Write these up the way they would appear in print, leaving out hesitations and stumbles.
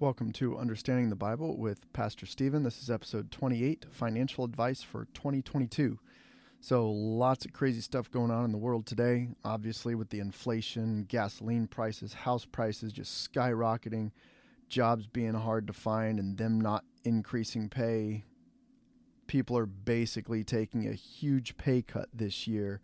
Welcome to Understanding the Bible with Pastor Stephen. This is episode 28, Financial Advice for 2022. So lots of crazy stuff going on in the world today, obviously with the inflation, gasoline prices, house prices just skyrocketing, jobs being hard to find and them not increasing pay. People are basically taking a huge pay cut this year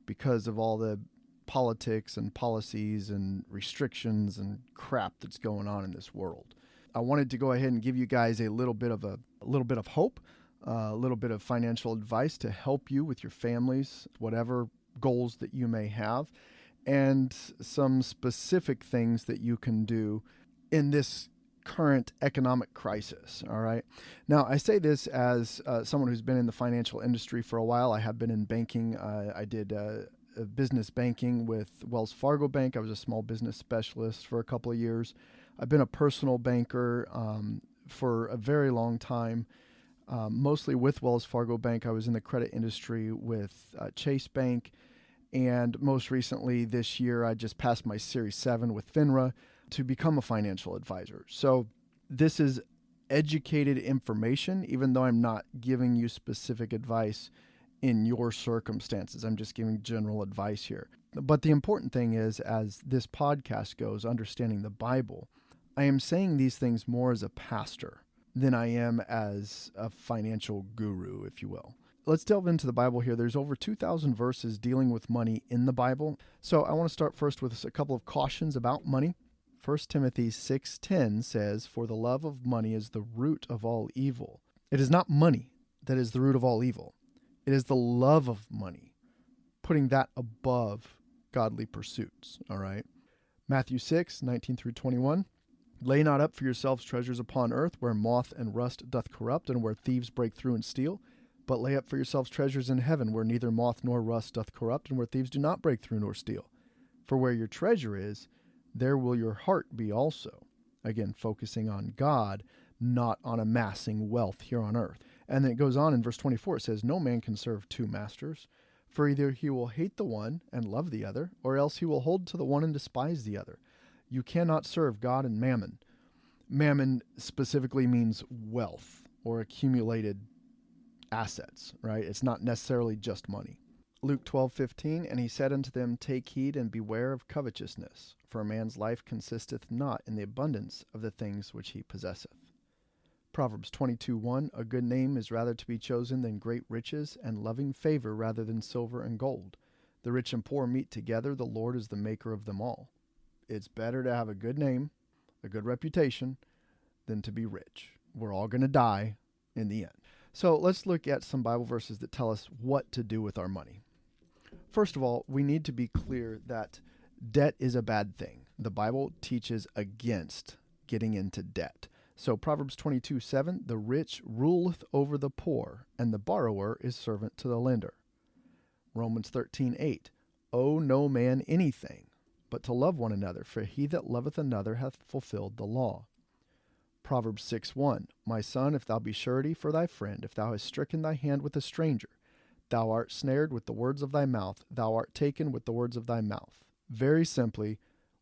because of all the politics and policies and restrictions and crap that's going on in this world. I wanted to go ahead and give you guys a little bit of hope, a little bit of financial advice to help you with your families, whatever goals that you may have, and some specific things that you can do in this current economic crisis. All right. Now, I say this as someone who's been in the financial industry for a while. I have been in banking. I did business banking with Wells Fargo Bank. I was a small business specialist for a couple of years. I've been a personal banker for a very long time, mostly with Wells Fargo Bank. I was in the credit industry with Chase Bank. And most recently this year, I just passed my Series 7 with FINRA to become a financial advisor. So this is educated information, even though I'm not giving you specific advice in your circumstances. I'm just giving general advice here. But the important thing is, as this podcast goes, understanding the Bible, I am saying these things more as a pastor than I am as a financial guru, if you will. Let's delve into the Bible here. There's over 2,000 verses dealing with money in the Bible. So I want to start first with a couple of cautions about money. 1 Timothy 6:10 says, "For the love of money is the root of all evil." It is not money that is the root of all evil. It is the love of money, putting that above godly pursuits, all right? Matthew 6:19 through 21, "Lay not up for yourselves treasures upon earth, where moth and rust doth corrupt, and where thieves break through and steal. But lay up for yourselves treasures in heaven, where neither moth nor rust doth corrupt, and where thieves do not break through nor steal. For where your treasure is, there will your heart be also." Again, focusing on God, not on amassing wealth here on earth. And then it goes on in verse 24, it says, "No man can serve two masters, for either he will hate the one and love the other, or else he will hold to the one and despise the other. You cannot serve God and mammon." Mammon specifically means wealth or accumulated assets, right? It's not necessarily just money. Luke 12:15, "And he said unto them, Take heed and beware of covetousness, for a man's life consisteth not in the abundance of the things which he possesseth." Proverbs 22:1, "A good name is rather to be chosen than great riches, and loving favor rather than silver and gold. The rich and poor meet together, the Lord is the maker of them all." It's better to have a good name, a good reputation, than to be rich. We're all going to die in the end. So let's look at some Bible verses that tell us what to do with our money. First of all, we need to be clear that debt is a bad thing. The Bible teaches against getting into debt. So Proverbs 22:7, "The rich ruleth over the poor, and the borrower is servant to the lender." Romans 13:8, "Owe no man anything, but to love one another, for he that loveth another hath fulfilled the law." Proverbs 6:1, "My son, if thou be surety for thy friend, if thou hast stricken thy hand with a stranger, thou art snared with the words of thy mouth, thou art taken with the words of thy mouth." Very simply,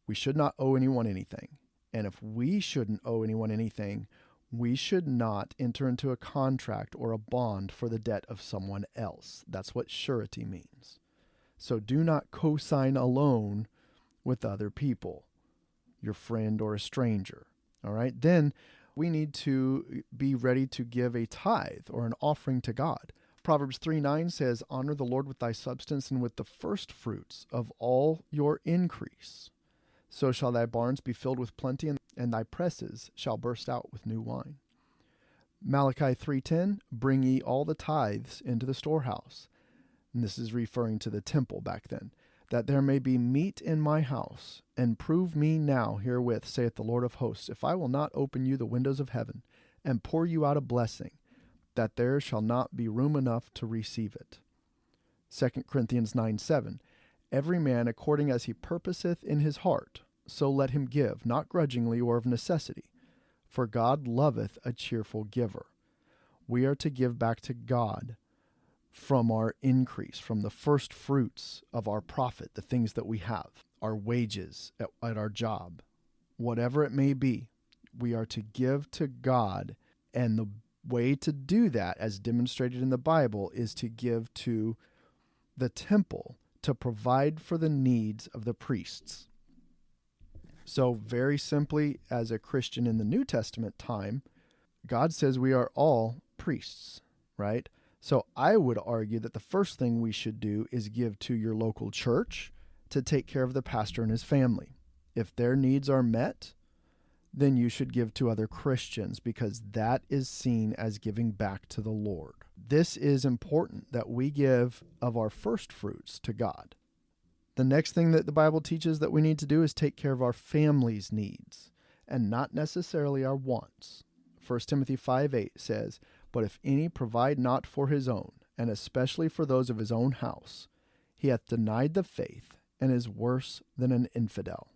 we should not owe anyone anything. And if we shouldn't owe anyone anything, we should not enter into a contract or a bond for the debt of someone else. That's what surety means. So do not co-sign a loan with other people, your friend or a stranger. All right. Then we need to be ready to give a tithe or an offering to God. Proverbs 3:9 says, "Honor the Lord with thy substance and with the first fruits of all your increase. So shall thy barns be filled with plenty, and thy presses shall burst out with new wine." Malachi 3:10, "Bring ye all the tithes into the storehouse." And this is referring to the temple back then. "That there may be meat in my house, and prove me now herewith, saith the Lord of hosts, if I will not open you the windows of heaven, and pour you out a blessing, that there shall not be room enough to receive it." 2 Corinthians 9:7, "Every man according as he purposeth in his heart, so let him give, not grudgingly or of necessity, for God loveth a cheerful giver." We are to give back to God from our increase, from the first fruits of our profit, the things that we have, our wages at our job, whatever it may be. We are to give to God, and the way to do that, as demonstrated in the Bible, is to give to the temple to provide for the needs of the priests. So very simply, as a Christian in the New Testament time, God says we are all priests, right? So I would argue that the first thing we should do is give to your local church to take care of the pastor and his family. If their needs are met, then you should give to other Christians, because that is seen as giving back to the Lord. This is important, that we give of our first fruits to God. The next thing that the Bible teaches that we need to do is take care of our family's needs, and not necessarily our wants. 1 Timothy 5:8 says, "But if any provide not for his own, and especially for those of his own house, he hath denied the faith, and is worse than an infidel."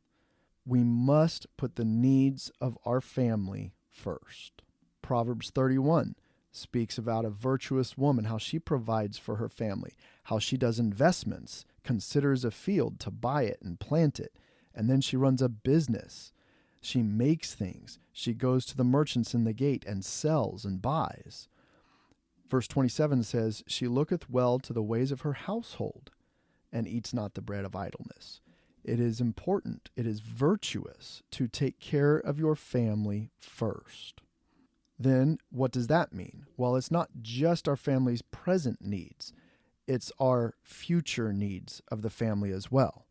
We must put the needs of our family first. Proverbs 31 speaks about a virtuous woman, how she provides for her family, how she does investments, considers a field to buy it and plant it, and then she runs a business. She makes things. She goes to the merchants in the gate and sells and buys. Verse 27 says, "She looketh well to the ways of her household, and eats not the bread of idleness." It is important, it is virtuous to take care of your family first. Then what does that mean? Well, it's not just our family's present needs, it's our future needs of the family as well.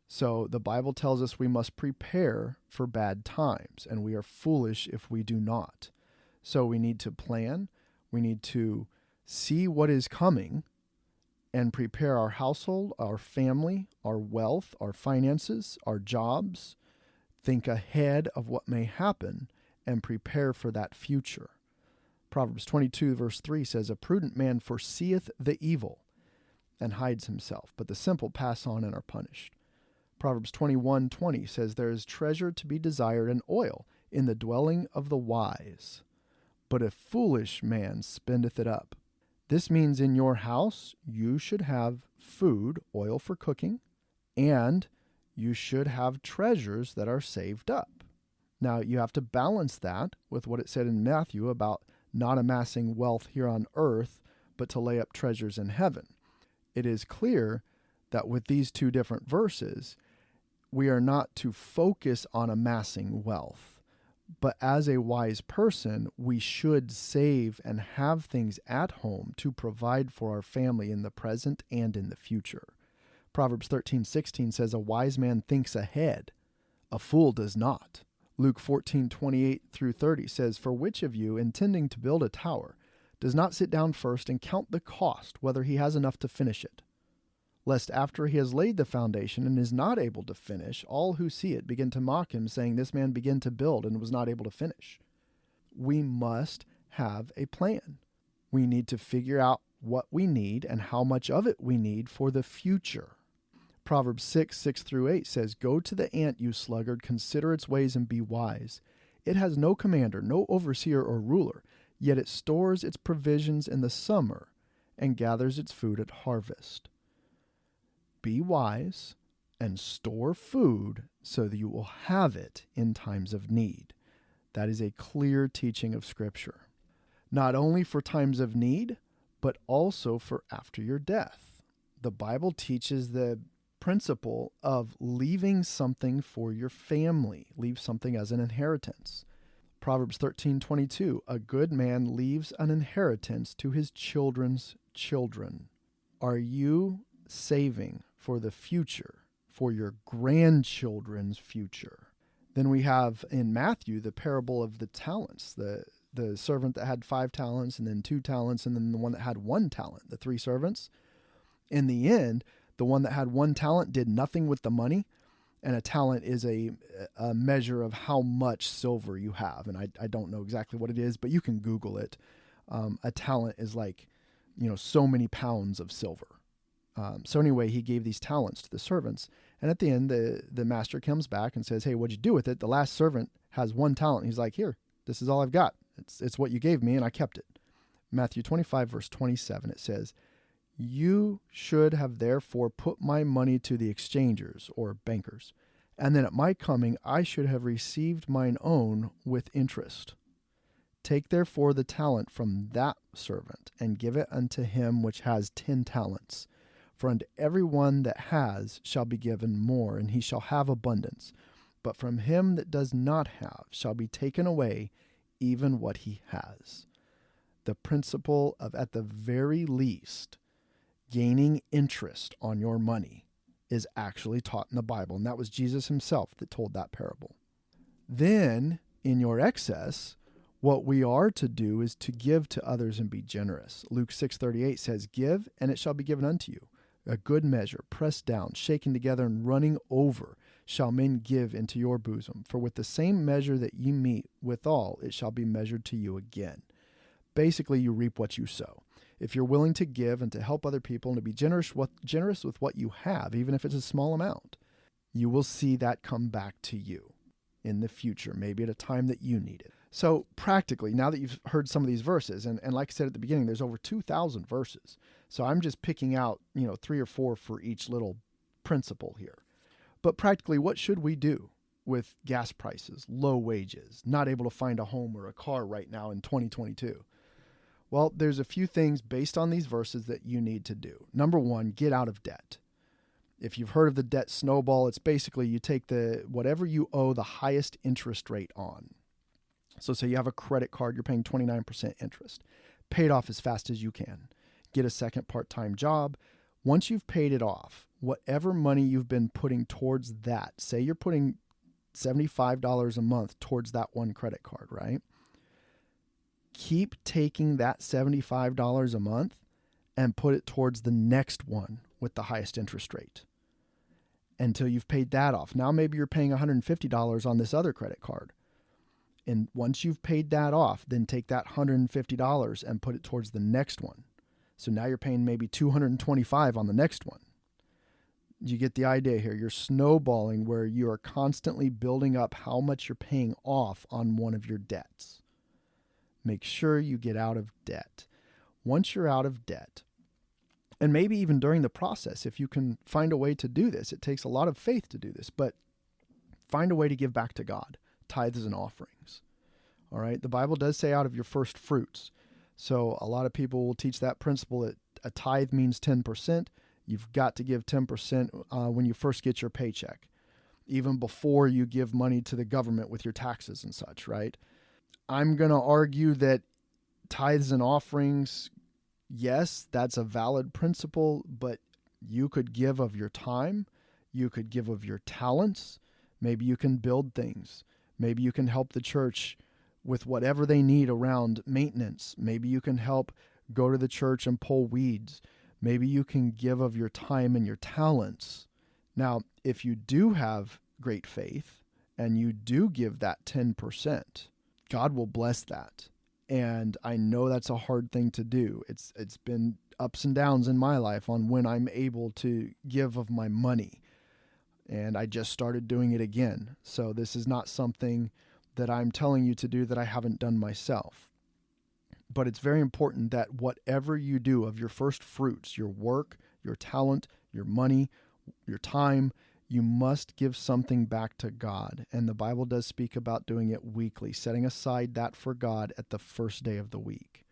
So the Bible tells us we must prepare for bad times, and we are foolish if we do not. So we need to plan, we need to see what is coming, and prepare our household, our family, our wealth, our finances, our jobs. Think ahead of what may happen and prepare for that future. Proverbs 22 verse 3 says, "A prudent man foreseeth the evil and hides himself, but the simple pass on and are punished." Proverbs 21:20 says, "There is treasure to be desired and oil in the dwelling of the wise, but a foolish man spendeth it up." This means in your house, you should have food, oil for cooking, and you should have treasures that are saved up. Now, you have to balance that with what it said in Matthew about not amassing wealth here on earth, but to lay up treasures in heaven. It is clear that with these two different verses, we are not to focus on amassing wealth. But as a wise person, we should save and have things at home to provide for our family in the present and in the future. Proverbs 13:16 says, "A wise man thinks ahead, a fool does not." Luke 14:28 through 30 says, "For which of you, intending to build a tower, does not sit down first and count the cost, whether he has enough to finish it? Lest after he has laid the foundation and is not able to finish, all who see it begin to mock him, saying, 'This man began to build and was not able to finish.'" We must have a plan. We need to figure out what we need and how much of it we need for the future. Proverbs 6 through 8 says, "Go to the ant, you sluggard, consider its ways and be wise. It has no commander, no overseer or ruler, yet it stores its provisions in the summer and gathers its food at harvest." Be wise and store food so that you will have it in times of need. That is a clear teaching of Scripture. Not only for times of need, but also for after your death. The Bible teaches the principle of leaving something for your family. Leave something as an inheritance. Proverbs 13:22, "A good man leaves an inheritance to his children's children." Are you saving for the future, for your grandchildren's future? Then we have in Matthew the parable of the talents, the servant that had 5 talents and then 2 talents and then the one that had 1 talent, the 3 servants. In the end, the one that had 1 talent did nothing with the money, and a talent is a measure of how much silver you have. And I don't know exactly what it is, but you can Google it. A talent is like, so many pounds of silver. So anyway, he gave these talents to the servants. And at the end, the master comes back and says, "Hey, what'd you do with it?" The last servant has 1 talent. He's like, "Here, this is all I've got. It's what you gave me, and I kept it." Matthew 25, verse 27, it says, "You should have therefore put my money to the exchangers," or bankers, And then at my coming, I should have received mine own with interest. Take therefore the talent from that servant, and give it unto him which has 10 talents. For unto every one that has shall be given more, and he shall have abundance. But from him that does not have shall be taken away even what he has. The principle of, at the very least, gaining interest on your money is actually taught in the Bible. And that was Jesus himself that told that parable. Then, in your excess, what we are to do is to give to others and be generous. Luke 6:38 says, "Give, and it shall be given unto you. A good measure, pressed down, shaken together, and running over, shall men give into your bosom. For with the same measure that ye meet withal, it shall be measured to you again." Basically, you reap what you sow. If you're willing to give and to help other people and to be generous with what you have, even if it's a small amount, you will see that come back to you in the future, maybe at a time that you need it. So practically, now that you've heard some of these verses, and like I said at the beginning, there's over 2,000 verses. So I'm just picking out, 3 or 4 for each little principle here. But practically, what should we do with gas prices, low wages, not able to find a home or a car right now in 2022? Well, there's a few things based on these verses that you need to do. Number 1, get out of debt. If you've heard of the debt snowball, it's basically you take whatever you owe the highest interest rate on. So say you have a credit card, you're paying 29% interest. Pay it off as fast as you can. Get a second part-time job. Once you've paid it off, whatever money you've been putting towards that, say you're putting $75 a month towards that one credit card, right? Keep taking that $75 a month and put it towards the next one with the highest interest rate until you've paid that off. Now maybe you're paying $150 on this other credit card. And once you've paid that off, then take that $150 and put it towards the next one. So now you're paying maybe $225 on the next one. You get the idea here. You're snowballing where you are constantly building up how much you're paying off on one of your debts. Make sure you get out of debt. Once you're out of debt, and maybe even during the process, if you can find a way to do this, it takes a lot of faith to do this, but find a way to give back to God, tithes and offerings. All right. The Bible does say out of your first fruits. So a lot of people will teach that principle that a tithe means 10%. You've got to give 10% when you first get your paycheck, even before you give money to the government with your taxes and such, right? I'm going to argue that tithes and offerings, yes, that's a valid principle, but you could give of your time. You could give of your talents. Maybe you can build things. Maybe you can help the church with whatever they need around maintenance. Maybe you can help go to the church and pull weeds. Maybe you can give of your time and your talents. Now, if you do have great faith and you do give that 10%, God will bless that. And I know that's a hard thing to do. It's been ups and downs in my life on when I'm able to give of my money. And I just started doing it again. So this is not something that I'm telling you to do that I haven't done myself. But it's very important that whatever you do of your first fruits, your work, your talent, your money, your time, you must give something back to God. And the Bible does speak about doing it weekly, setting aside that for God at the first day of the week.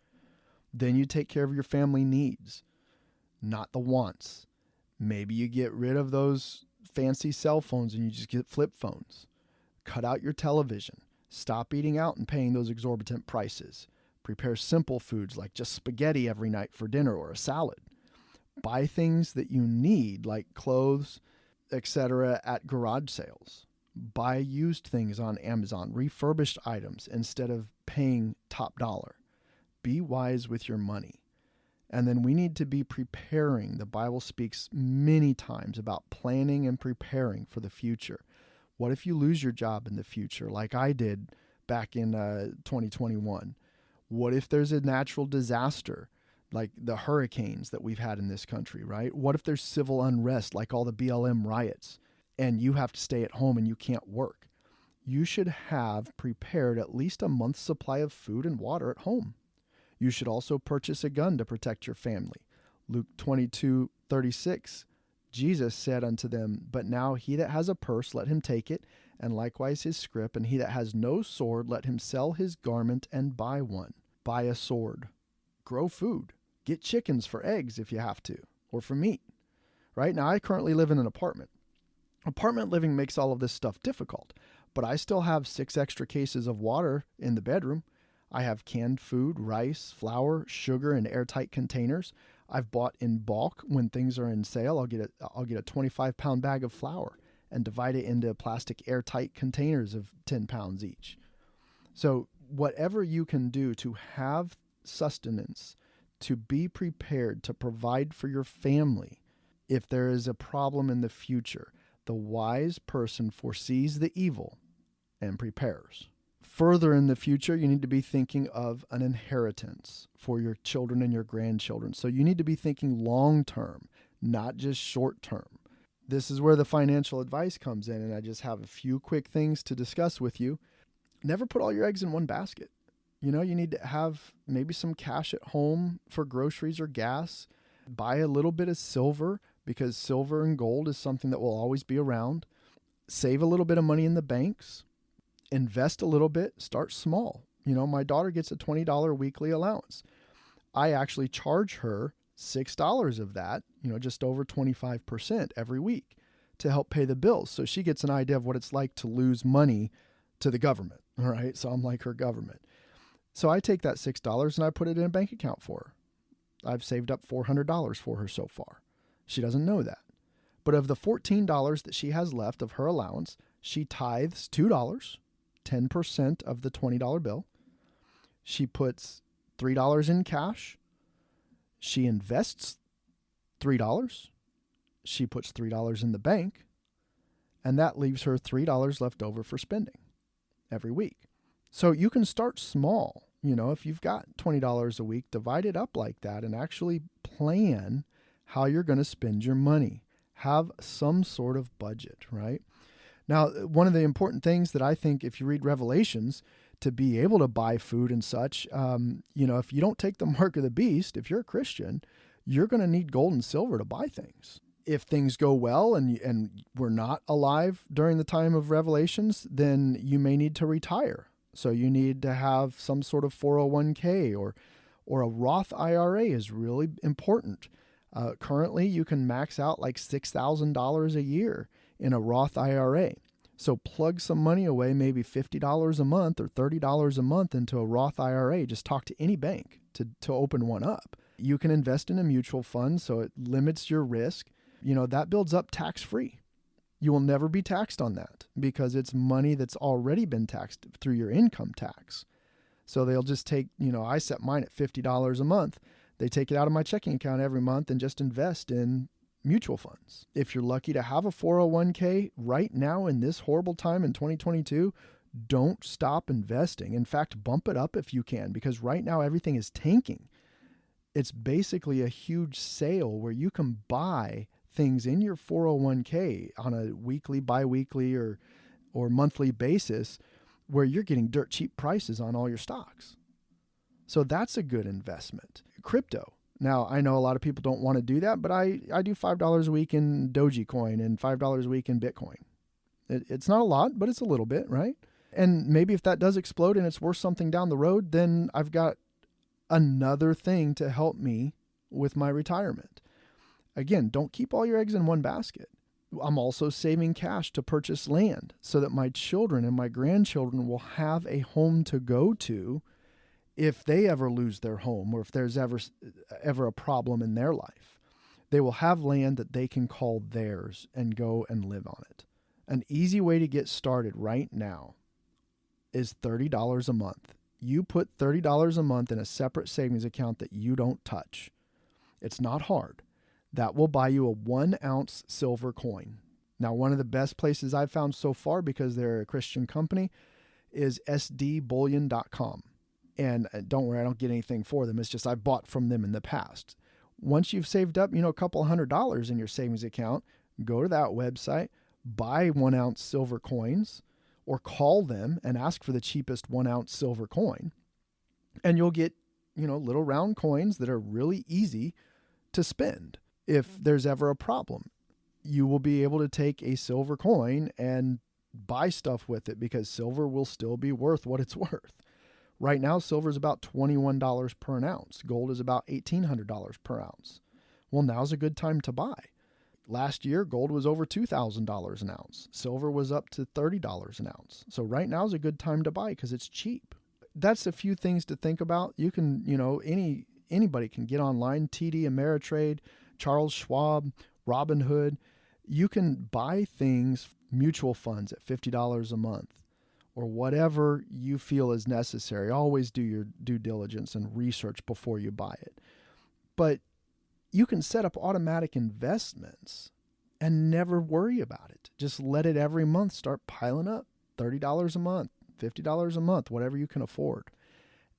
Then you take care of your family needs, not the wants. Maybe you get rid of those fancy cell phones and you just get flip phones. Cut out your television. Stop eating out and paying those exorbitant prices. Prepare simple foods like just spaghetti every night for dinner or a salad. Buy things that you need like clothes, etc. at garage sales. Buy used things on Amazon, refurbished items instead of paying top dollar. Be wise with your money. And then we need to be preparing. The Bible speaks many times about planning and preparing for the future. What if you lose your job in the future like I did back in 2021? What if there's a natural disaster like the hurricanes that we've had in this country, right? What if there's civil unrest like all the BLM riots and you have to stay at home and you can't work? You should have prepared at least a month's supply of food and water at home. You should also purchase a gun to protect your family. Luke 22:36 Jesus said unto them, But now he that has a purse, let him take it, and likewise his scrip, and he that has no sword, let him sell his garment and buy one. Buy a sword. Grow food. Get chickens for eggs if you have to, or for meat. Right now, I currently live in an apartment. Apartment living makes all of this stuff difficult, but I still have 6 extra cases of water in the bedroom. I have canned food, rice, flour, sugar in airtight containers. I've bought in bulk when things are in sale. I'll get a 25-pound bag of flour and divide it into plastic airtight containers of 10 pounds each. So whatever you can do to have sustenance, to be prepared to provide for your family if there is a problem in the future, the wise person foresees the evil and prepares. Further in the future, you need to be thinking of an inheritance for your children and your grandchildren. So you need to be thinking long term, not just short term. This is where the financial advice comes in, and I just have a few quick things to discuss with you. Never put all your eggs in one basket. You need to have maybe some cash at home for groceries or gas. Buy a little bit of silver, because silver and gold is something that will always be around. Save a little bit of money in the banks. Invest a little bit. Start small. My daughter gets a $20 weekly allowance. I actually charge her $6 of that, just over 25% every week to help pay the bills. So she gets an idea of what it's like to lose money to the government. All right. So I'm like her government. So I take that $6 and I put it in a bank account for her. I've saved up $400 for her so far. She doesn't know that. But of the $14 that she has left of her allowance, she tithes $2, 10% of the $20 bill. She puts $3 in cash. She invests $3. She puts $3 in the bank. And that leaves her $3 left over for spending every week. So you can start small. If you've got $20 a week, divide it up like that and actually plan how you're going to spend your money. Have some sort of budget, right? Now, one of the important things that I think, if you read Revelations, to be able to buy food and such, if you don't take the mark of the beast, if you're a Christian, you're going to need gold and silver to buy things. If things go well and we're not alive during the time of Revelations, then you may need to retire. So you need to have some sort of 401k or a Roth IRA is really important. Currently, you can max out like $6,000 a year in a Roth IRA. So plug some money away, maybe $50 a month or $30 a month into a Roth IRA. Just talk to any bank to open one up. You can invest in a mutual fund, so it limits your risk. That builds up tax-free. You will never be taxed on that because it's money that's already been taxed through your income tax. So they'll just take, I set mine at $50 a month. They take it out of my checking account every month and just invest in mutual funds. If you're lucky to have a 401k right now in this horrible time in 2022, don't stop investing. In fact, bump it up if you can, because right now everything is tanking. It's basically a huge sale where you can buy things in your 401k on a weekly, biweekly, or monthly basis where you're getting dirt cheap prices on all your stocks. So that's a good investment. Crypto. Now, I know a lot of people don't want to do that, but I do $5 a week in Dogecoin and $5 a week in Bitcoin. It's not a lot, but it's a little bit, right? And maybe if that does explode and it's worth something down the road, then I've got another thing to help me with my retirement. Again, don't keep all your eggs in one basket. I'm also saving cash to purchase land so that my children and my grandchildren will have a home to go to if they ever lose their home or if there's ever a problem in their life. They will have land that they can call theirs and go and live on it. An easy way to get started right now is $30 a month. You put $30 a month in a separate savings account that you don't touch. It's not hard. That will buy you a 1 ounce silver coin. Now, one of the best places I've found so far, because they're a Christian company, is sdbullion.com. And don't worry, I don't get anything for them. It's just I've bought from them in the past. Once you've saved up, a couple $100 in your savings account, go to that website, buy 1 ounce silver coins, or call them and ask for the cheapest 1 ounce silver coin. And you'll get, little round coins that are really easy to spend if there's ever a problem. you will be able to take a silver coin and buy stuff with it because silver will still be worth what it's worth. Right now, silver is about $21 per an ounce. Gold is about $1,800 per ounce. Well, now's a good time to buy. Last year, gold was over $2,000 an ounce. Silver was up to $30 an ounce. So right now is a good time to buy because it's cheap. That's a few things to think about. You can, anybody can get online, TD Ameritrade, Charles Schwab, Robinhood. You can buy things, mutual funds at $50 a month or whatever you feel is necessary. Always do your due diligence and research before you buy it. But you can set up automatic investments and never worry about it. Just let it every month start piling up. $30 a month, $50 a month, whatever you can afford.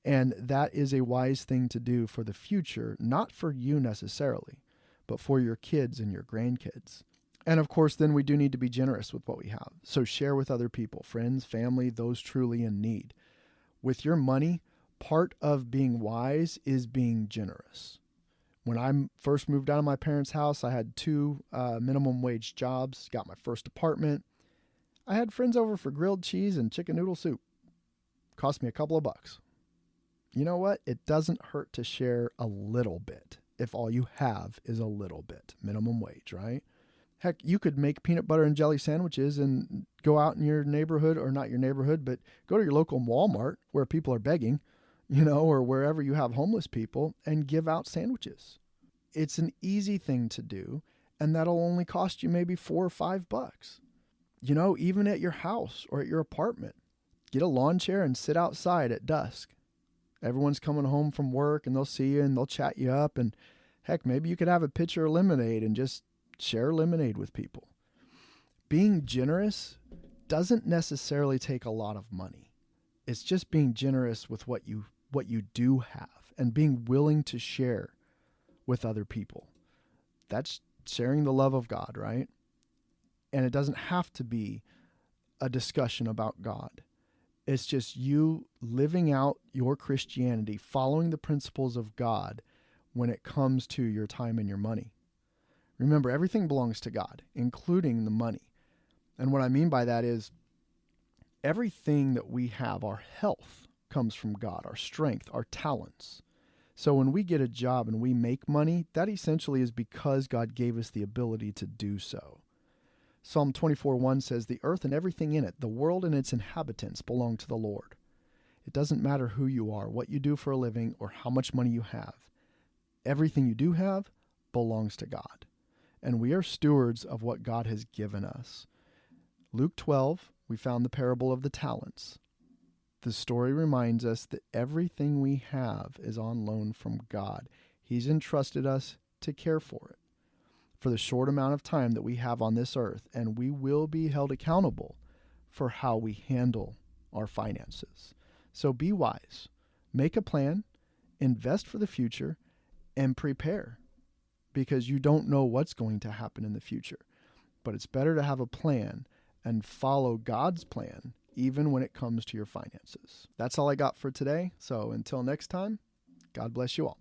And that is a wise thing to do for the future, not for you necessarily, but for your kids and your grandkids. And of course, then we do need to be generous with what we have. So share with other people, friends, family, those truly in need. With your money, part of being wise is being generous. When I first moved out of my parents' house, I had 2 minimum wage jobs, got my first apartment. I had friends over for grilled cheese and chicken noodle soup. Cost me a couple of bucks. You know what? It doesn't hurt to share a little bit if all you have is a little bit. Minimum wage, right? Heck, you could make peanut butter and jelly sandwiches and go out in your neighborhood, or not your neighborhood, but go to your local Walmart where people are begging, or wherever you have homeless people, and give out sandwiches. It's an easy thing to do, and that'll only cost you maybe $4 or $5. Even at your house or at your apartment, get a lawn chair and sit outside at dusk. Everyone's coming home from work and they'll see you and they'll chat you up, and heck, maybe you could have a pitcher of lemonade and just share lemonade with people. Being generous doesn't necessarily take a lot of money. It's just being generous with what you do have and being willing to share with other people. That's sharing the love of God, right? And it doesn't have to be a discussion about God. It's just you living out your Christianity, following the principles of God when it comes to your time and your money. Remember, everything belongs to God, including the money. And what I mean by that is everything that we have, our health, comes from God, our strength, our talents. So when we get a job and we make money, that essentially is because God gave us the ability to do so. Psalm 24:1 says, "The earth and everything in it, the world and its inhabitants belong to the Lord." It doesn't matter who you are, what you do for a living, or how much money you have. Everything you do have belongs to God. And we are stewards of what God has given us. Luke 12, we found the parable of the talents. The story reminds us that everything we have is on loan from God. He's entrusted us to care for it for the short amount of time that we have on this earth, and we will be held accountable for how we handle our finances. So be wise, make a plan, invest for the future, and prepare, because you don't know what's going to happen in the future. But it's better to have a plan and follow God's plan, even when it comes to your finances. That's all I got for today. So until next time, God bless you all.